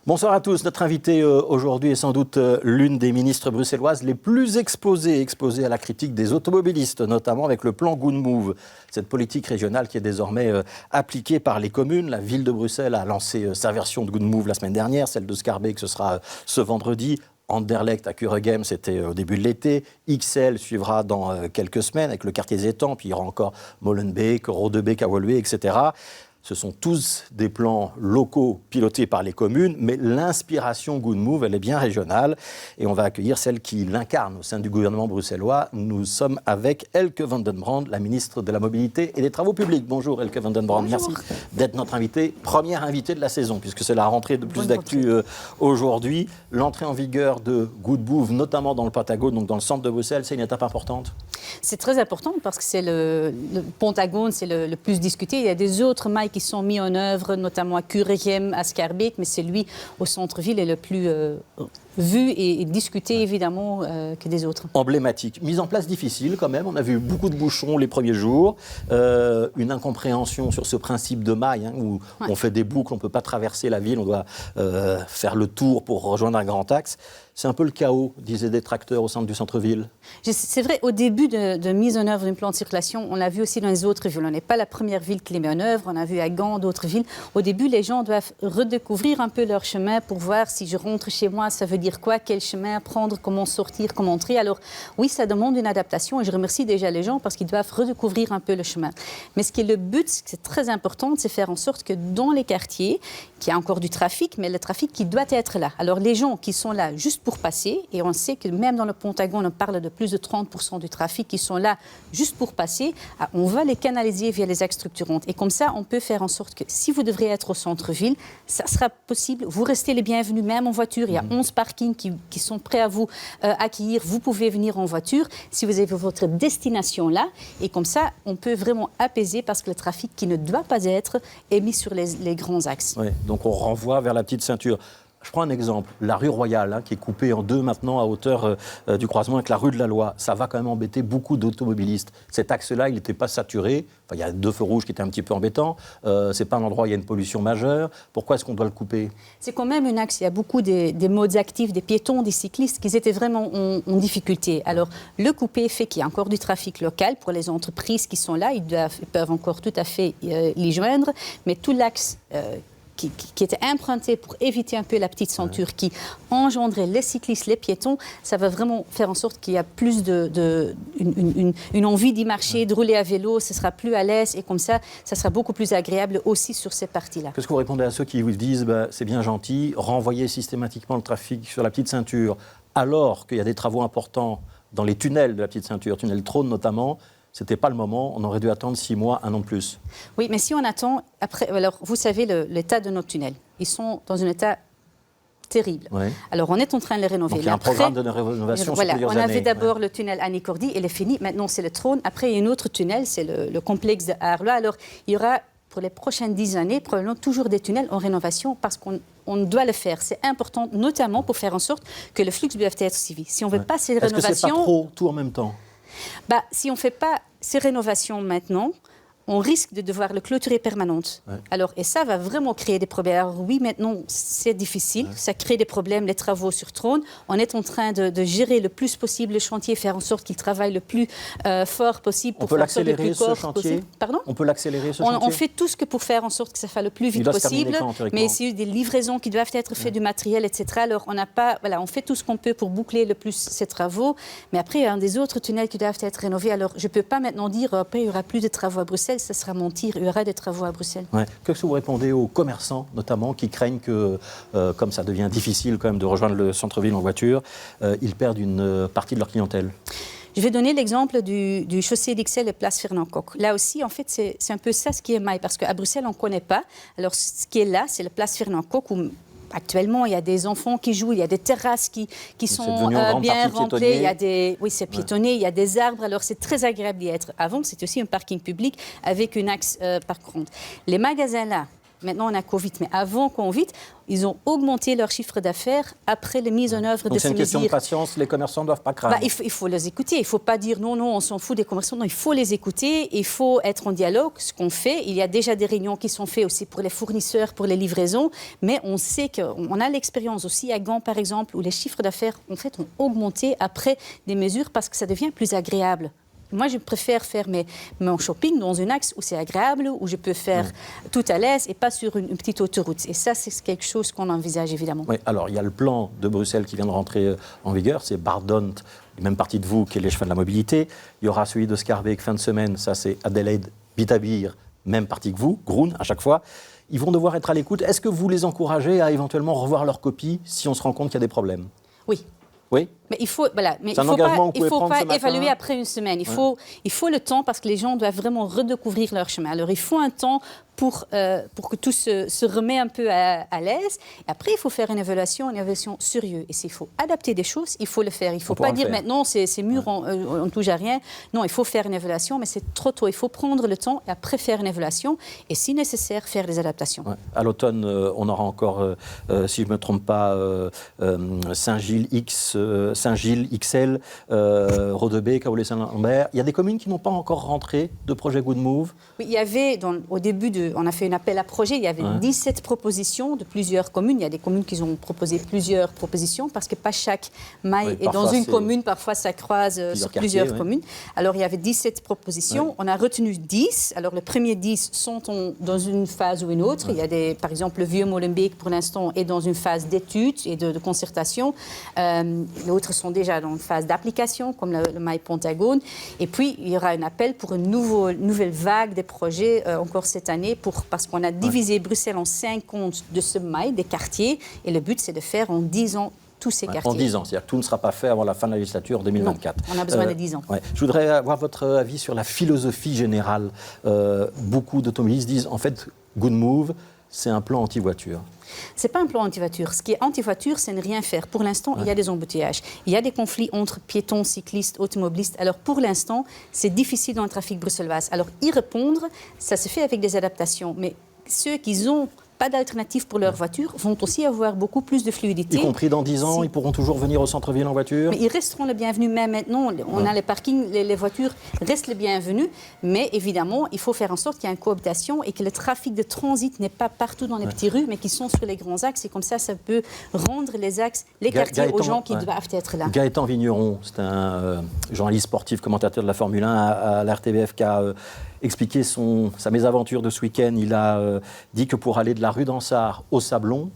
Bonsoir à tous. Notre invitée aujourd'hui est sans doute l'une des ministres bruxelloises les plus exposées à la critique des automobilistes, notamment avec le plan Good Move. Cette politique régionale qui est désormais appliquée par les communes. La ville de Bruxelles a lancé sa version de Good Move la semaine dernière, celle de Schaerbeek, ce sera ce vendredi. Anderlecht à Kuregem, c'était au début de l'été. XL suivra dans quelques semaines avec le quartier des étangs, puis il y aura encore Molenbeek, Rodebeek à Woluwe, etc. Ce sont tous des plans locaux pilotés par les communes, mais l'inspiration Good Move, elle est bien régionale. Et on va accueillir celle qui l'incarne au sein du gouvernement bruxellois. Nous sommes avec Elke van den Brand, la ministre de la Mobilité et des Travaux publics. Bonjour Elke van den Brand, merci d'être notre invitée, première invitée de la saison, puisque c'est la rentrée de plus d'actu aujourd'hui. L'entrée en vigueur de Good Move, notamment dans le Pentagone, donc dans le centre de Bruxelles, c'est une étape importante? C'est très important parce que c'est le Pentagone, c'est le plus discuté. Il y a des autres mailles qui sont mis en œuvre, notamment à Kuregem, à Schaerbeek, mais celui au centre-ville est le plus vu et discuté évidemment que des autres. Emblématique. Mise en place difficile quand même. On a vu beaucoup de bouchons les premiers jours, une incompréhension sur ce principe de maille où on fait des boucles, on ne peut pas traverser la ville, on doit faire le tour pour rejoindre un grand axe. C'est un peu le chaos, disaient des tracteurs au centre du centre-ville. C'est vrai, au début de mise en œuvre d'un plan de circulation, on l'a vu aussi dans les autres villes. On n'est pas la première ville qui les met en œuvre, on a vu à Gand, d'autres villes. Au début, les gens doivent redécouvrir un peu leur chemin pour voir si je rentre chez moi, ça veut dire quoi, quel chemin prendre, comment sortir, comment entrer. Alors oui, ça demande une adaptation et je remercie déjà les gens parce qu'ils doivent redécouvrir un peu le chemin. Mais ce qui est le but, c'est très important, c'est faire en sorte que dans les quartiers, qu'il y a encore du trafic, mais le trafic qui doit être là. Alors les gens qui sont là juste pour passer, et on sait que même dans le Pentagone, on parle de plus de 30% du trafic qui sont là juste pour passer, on va les canaliser via les axes structurantes. Et comme ça, on peut faire en sorte que si vous devrez être au centre-ville, ça sera possible. Vous restez les bienvenus, même en voiture. Il y a 11 parkings qui sont prêts à vous accueillir. Vous pouvez venir en voiture si vous avez votre destination là. Et comme ça, on peut vraiment apaiser parce que le trafic qui ne doit pas être est mis sur les grands axes. Oui, donc on renvoie vers la petite ceinture. Je prends un exemple, la rue Royale, qui est coupée en deux maintenant à hauteur du croisement avec la rue de la Loi. Ça va quand même embêter beaucoup d'automobilistes. Cet axe-là, il n'était pas saturé. Enfin, il y a deux feux rouges qui étaient un petit peu embêtants. Ce n'est pas un endroit où il y a une pollution majeure. Pourquoi est-ce qu'on doit le couper? C'est quand même un axe. Il y a beaucoup des modes actifs, des piétons, des cyclistes qui étaient vraiment en difficulté. Alors, le couper fait qu'il y a encore du trafic local pour les entreprises qui sont là. Ils peuvent encore tout à fait y joindre. Mais tout l'axe qui était emprunté pour éviter un peu la petite ceinture qui engendrait les cyclistes, les piétons, ça va vraiment faire en sorte qu'il y a plus une envie d'y marcher, de rouler à vélo, ce sera plus à l'aise et comme ça sera beaucoup plus agréable aussi sur ces parties-là. Qu'est-ce que vous répondez à ceux qui vous disent c'est bien gentil, renvoyer systématiquement le trafic sur la petite ceinture alors qu'il y a des travaux importants dans les tunnels de la petite ceinture, tunnel Trône notamment? Ce n'était pas le moment, on aurait dû attendre 6 mois, 1 an de plus. Oui, mais si on attend, après, alors vous savez l'état de nos tunnels. Ils sont dans un état terrible. Oui. Alors on est en train de les rénover. Donc il y a un programme de rénovation sur plusieurs années. On avait d'abord le tunnel Annie-Cordy, il est fini. Maintenant c'est le Trône. Après il y a un autre tunnel, c'est le complexe de Arlois. Alors il y aura pour les prochaines 10 années probablement toujours des tunnels en rénovation parce qu'on doit le faire. C'est important, notamment pour faire en sorte que le flux doit être suivi. Si on ne veut pas ces rénovations... Est-ce que c'est pas trop, tout en même temps? Si on ne fait pas ces rénovations maintenant, on risque de devoir le clôturer permanente. Ouais. Alors, et ça va vraiment créer des problèmes. Alors oui, maintenant, c'est difficile, ça crée des problèmes, les travaux sur Trône. On est en train de gérer le plus possible le chantier, faire en sorte qu'il travaille le plus fort possible. On peut l'accélérer ce chantier? Pardon? On peut l'accélérer ce chantier? On fait tout ce que pour faire en sorte que ça fasse le plus vite possible. Mais il y a des livraisons qui doivent être faites, du matériel, etc. Alors, on fait tout ce qu'on peut pour boucler le plus ces travaux. Mais après, il y a des autres tunnels qui doivent être rénovés. Alors, je ne peux pas maintenant dire après, il n'y aura plus de travaux à Bruxelles. Ça sera mentir, il y aura des travaux à Bruxelles. Ouais. Qu'est-ce que vous répondez aux commerçants, notamment, qui craignent que, comme ça devient difficile quand même de rejoindre le centre-ville en voiture, ils perdent une partie de leur clientèle? Je vais donner l'exemple du chaussée d'Ixelles et place Fernand Koch. Là aussi, en fait, c'est un peu ça ce qui est maille, parce qu'à Bruxelles, on ne connaît pas. Alors, ce qui est là, c'est la place Fernand Koch où... Actuellement, il y a des enfants qui jouent, il y a des terrasses qui sont bien remplies, c'est piétonné, il y a des arbres, alors c'est très agréable d'y être. Avant, c'était aussi un parking public avec un axe par contre. Les magasins là, Maintenant, on a Covid. Mais avant Covid, ils ont augmenté leur chiffre d'affaires après la mise en œuvre de ces mesures. Donc c'est une question de patience, les commerçants ne doivent pas craindre. Il faut les écouter. Il ne faut pas dire non, on s'en fout des commerçants. Non, il faut les écouter. Il faut être en dialogue, ce qu'on fait. Il y a déjà des réunions qui sont faites aussi pour les fournisseurs, pour les livraisons. Mais on sait qu'on a l'expérience aussi à Gand, par exemple, où les chiffres d'affaires en fait, ont augmenté après des mesures parce que ça devient plus agréable. Moi, je préfère faire mon shopping dans un axe où c'est agréable, où je peux faire tout à l'aise et pas sur une petite autoroute. Et ça, c'est quelque chose qu'on envisage, évidemment. Oui, alors, il y a le plan de Bruxelles qui vient de rentrer en vigueur. C'est Bardont, même partie de vous, qui est les chefs de la mobilité. Il y aura celui de Scarbeck fin de semaine. Ça, c'est Adelaide, Bitabir, même partie que vous, Groen, à chaque fois. Ils vont devoir être à l'écoute. Est-ce que vous les encouragez à éventuellement revoir leur copie si on se rend compte qu'il y a des problèmes? Oui. Oui. Mais il faut, voilà, mais c'est un engagement que vous pouvez prendre ce pas matin. évaluer après une semaine. Il faut le temps parce que les gens doivent vraiment redécouvrir leur chemin. Alors il faut un temps pour que tout se remet un peu à l'aise. Et après, il faut faire une évaluation sérieuse. Et s'il faut adapter des choses, il faut le faire. Il ne faut pas dire maintenant c'est mûr, on ne touche à rien. Non, il faut faire une évaluation, mais c'est trop tôt. Il faut prendre le temps et après faire une évaluation et si nécessaire, faire des adaptations. Ouais. À l'automne, on aura encore, si je ne me trompe pas, Saint-Gilles XL, Rodebé, Kaolé-Saint-Lambert. Il y a des communes qui n'ont pas encore rentré de projet Good Move. Oui, il y avait, au début, on a fait un appel à projet, il y avait 17 propositions de plusieurs communes. Il y a des communes qui ont proposé plusieurs propositions parce que pas chaque maille est dans une commune. Parfois, ça croise sur plusieurs communes. Alors, il y avait 17 propositions. On a retenu 10. Alors, les premiers 10 sont dans une phase ou une autre. Il y a par exemple, le Vieux-Molenbeek, pour l'instant, est dans une phase d'études et de concertation. Les autres sont déjà dans une phase d'application, comme le maille Pentagone. Et puis, il y aura un appel pour une nouvelle vague des projets encore cette année, parce qu'on a divisé Bruxelles en 50 de ce maille, des quartiers. Et le but, c'est de faire en 10 ans tous ces quartiers. En 10 ans, c'est-à-dire que tout ne sera pas fait avant la fin de la législature 2024. Non, on a besoin de 10 ans. Je voudrais avoir votre avis sur la philosophie générale. Beaucoup d'automobilistes disent, en fait, Good Move, c'est un plan anti-voiture. Ce n'est pas un plan anti-voiture. Ce qui est anti-voiture, c'est ne rien faire. Pour l'instant, il y a des embouteillages. Il y a des conflits entre piétons, cyclistes, automobilistes. Alors, pour l'instant, c'est difficile dans le trafic bruxellois. Alors, y répondre, ça se fait avec des adaptations. Mais ceux qui n'ont pas d'alternative pour leur voiture vont aussi avoir beaucoup plus de fluidité. Y compris dans 10 ans, ils pourront toujours venir au centre-ville en voiture? Mais ils resteront les bienvenus, même maintenant. On a les parkings, les voitures restent les bienvenus. Mais évidemment, il faut faire en sorte qu'il y ait une cohabitation et que le trafic de transit n'est pas partout dans les petites rues, mais qui sont sur les grands axes. Et comme ça peut rendre les axes, les quartiers aux gens qui doivent être là. Gaëtan Vigneron, c'est un journaliste sportif, commentateur de la Formule 1 à la RTBF, qui a expliqué sa mésaventure de ce week-end. Il a dit que pour aller de la rue d'Ansart au Sablon,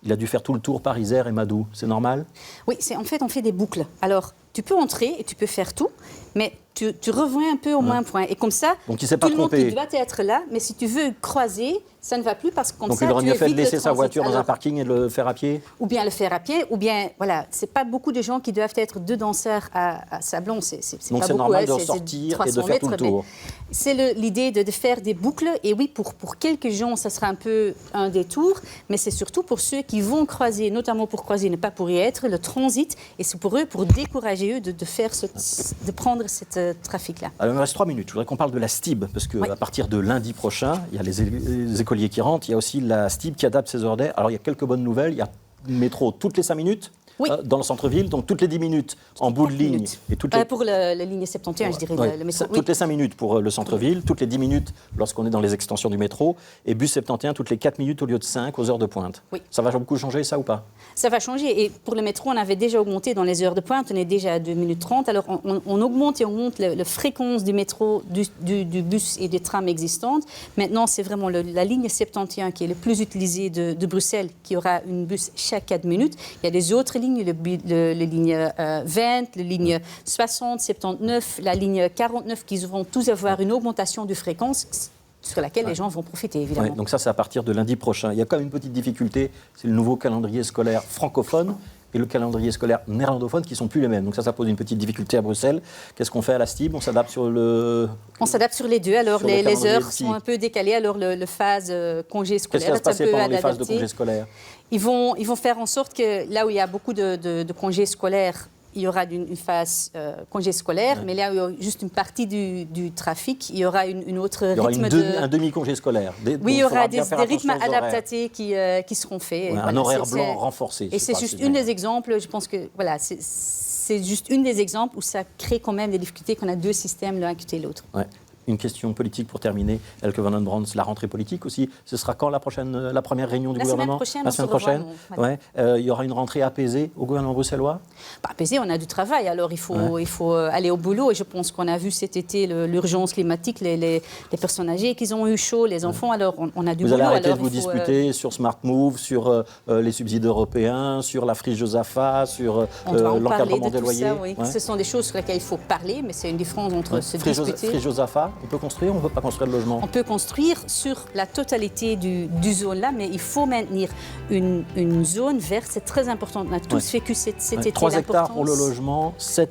il a dû faire tout le tour par Isère et Madou. C'est normal? Oui, en fait, on fait des boucles. Alors, tu peux entrer et tu peux faire tout, mais tu reviens un peu au même point. Et comme ça, donc, il s'est tout pas le monde trompé. qui doit être là, mais si tu veux croiser, ça ne va plus parce que comme donc, ça, il aurait mieux fait de laisser sa transit. voiture dans un parking et de le faire à pied? Ou bien le faire à pied, ou bien, voilà, c'est pas beaucoup de gens qui doivent être de danseurs à Sablon. C'est donc, pas c'est beaucoup, normal de sortir et de faire tout le tour. C'est l'idée de faire des boucles. Et oui, pour quelques gens, ça sera un peu un détour, mais c'est surtout pour ceux qui vont croiser, notamment pour croiser, ne pas pour y être, le transit. Et c'est pour eux, pour décourager eux de prendre ce trafic-là. Alors, il me reste 3 minutes. Je voudrais qu'on parle de la STIB, parce qu'à partir de lundi prochain, il y a les écoliers qui rentrent. Il y a aussi la STIB qui adapte ses horaires. Alors, il y a quelques bonnes nouvelles. Il y a le métro toutes les 5 minutes. Oui. Dans le centre-ville, donc toutes les 10 minutes en bout de ligne. Et toutes les... pour la ligne 71, je dirais, le métro. Toutes les 5 minutes pour le centre-ville, toutes les 10 minutes lorsqu'on est dans les extensions du métro, et bus 71 toutes les 4 minutes au lieu de 5 aux heures de pointe. Oui. Ça va beaucoup changer, ça, ou pas? Ça va changer. Et pour le métro, on avait déjà augmenté dans les heures de pointe, on est déjà à 2 minutes 30. Alors, on augmente la fréquence du métro, du bus et des trams existantes. Maintenant, c'est vraiment la ligne 71 qui est le plus utilisée de Bruxelles, qui aura une bus chaque 4 minutes. Il y a des autres lignes, les lignes 20, les lignes 60, 79, la ligne 49, qui vont tous avoir une augmentation de fréquence sur laquelle les gens vont profiter, évidemment. Donc ça, c'est à partir de lundi prochain. Il y a quand même une petite difficulté, c'est le nouveau calendrier scolaire francophone et le calendrier scolaire néerlandophone qui ne sont plus les mêmes. Donc ça pose une petite difficulté à Bruxelles. Qu'est-ce qu'on fait à la STIB? On s'adapte sur On s'adapte sur les deux. Alors les heures sont un peu décalées. Alors le phase congé scolaire est un peu adapté. Qu'est-ce qui va se passer pendant les phases de congé scolaire? Ils vont faire en sorte que là où il y a beaucoup de congés scolaires, il y aura une phase congé scolaire, mais là, il y aura juste une partie du trafic. Il y aura une autre rythme un demi-congé scolaire. Oui, il y aura des rythmes adaptés qui seront faits. Ouais, un horaire blanc renforcé. Et c'est juste une des exemples, je pense que voilà, c'est juste une des exemples où ça crée quand même des difficultés qu'on a deux systèmes l'un à côté de l'autre. Ouais. Une question politique pour terminer. Elke van den Brandt, la rentrée politique aussi. Ce sera quand la première réunion du gouvernement? La semaine prochaine. Ouais. Il y aura une rentrée apaisée au gouvernement bruxellois? Apaisée, on a du travail. Alors il faut aller au boulot. Et je pense qu'on a vu cet été l'urgence climatique, les personnes âgées qui ont eu chaud, les enfants. Alors on a du boulot. Vous allez arrêter de vous disputer sur Smart Move, sur les subsides européens, sur la friche Josafa, sur l'encadrement des loyers. Ça, oui. Ouais. Ce sont des choses sur lesquelles il faut parler, mais c'est une différence entre se disputer. Friche Josafa, on peut construire ou on ne peut pas construire de logement? On peut construire sur la totalité du zone là, mais il faut maintenir une zone verte. C'est très important. On a tous vécu cet été. 3 hectares pour le logement, 16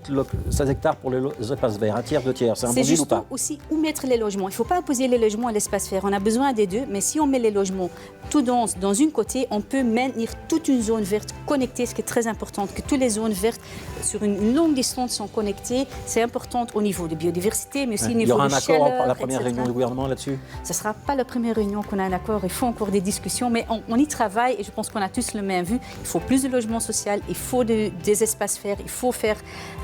hectares pour les espaces verts, un tiers, 2 tiers. C'est un bon deal ou pas? C'est aussi où mettre les logements. Il ne faut pas opposer les logements à l'espace vert. On a besoin des deux, mais si on met les logements tout dans une côté, on peut maintenir toute une zone verte connectée, ce qui est très important, que toutes les zones vertes sur une longue distance sont connectées. C'est important au niveau de biodiversité, mais aussi au niveau de chaleur. Il y aura un accord la première réunion du gouvernement là-dessus? Ce ne sera pas la première réunion qu'on a un accord. Il faut encore des discussions, mais on y travaille et je pense qu'on a tous le même vue. Il faut plus de logement social, il faut des espaces verts, il faut faire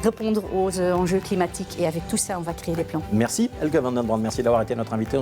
répondre aux enjeux climatiques et avec tout ça, on va créer des plans. Merci Elke van den Brandt, merci d'avoir été notre invité.